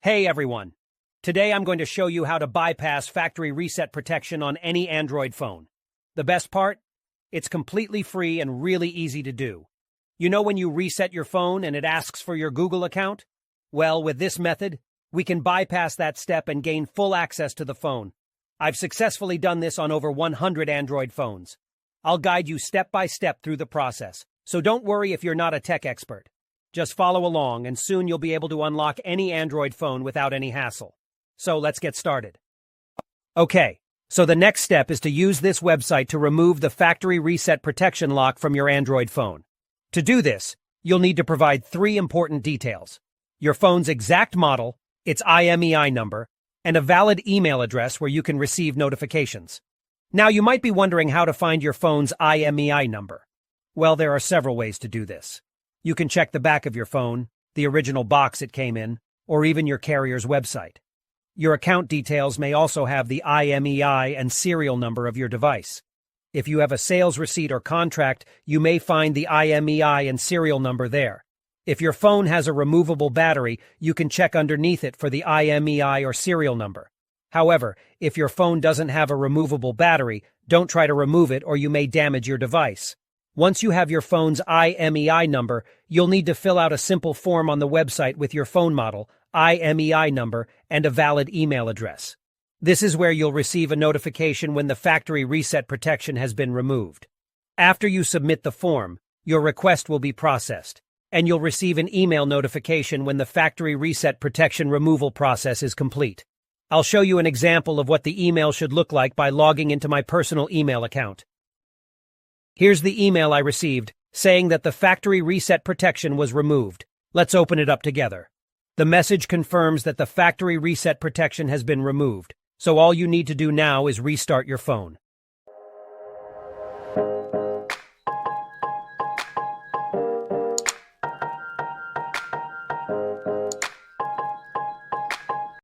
Hey everyone! Today I'm going to show you how to bypass factory reset protection on any Android phone. The best part? It's completely free and really easy to do. You know when you reset your phone and it asks for your Google account? Well, with this method, we can bypass that step and gain full access to the phone. I've successfully done this on over 100 Android phones. I'll guide you step by step through the process, so don't worry if you're not a tech expert. Just follow along and soon you'll be able to unlock any Android phone without any hassle. So let's get started. Okay, so the next step is to use this website to remove the factory reset protection lock from your Android phone. To do this, you'll need to provide 3 important details: your phone's exact model, its IMEI number, and a valid email address where you can receive notifications. Now you might be wondering how to find your phone's IMEI number. Well, there are several ways to do this. You can check the back of your phone, the original box it came in, or even your carrier's website. Your account details may also have the IMEI and serial number of your device. If you have a sales receipt or contract, you may find the IMEI and serial number there. If your phone has a removable battery, you can check underneath it for the IMEI or serial number. However, if your phone doesn't have a removable battery, don't try to remove it or you may damage your device. Once you have your phone's IMEI number, you'll need to fill out a simple form on the website with your phone model, IMEI number, and a valid email address. This is where you'll receive a notification when the factory reset protection has been removed. After you submit the form, your request will be processed, and you'll receive an email notification when the factory reset protection removal process is complete. I'll show you an example of what the email should look like by logging into my personal email account. Here's the email I received, saying that the factory reset protection was removed. Let's open it up together. The message confirms that the factory reset protection has been removed, so all you need to do now is restart your phone.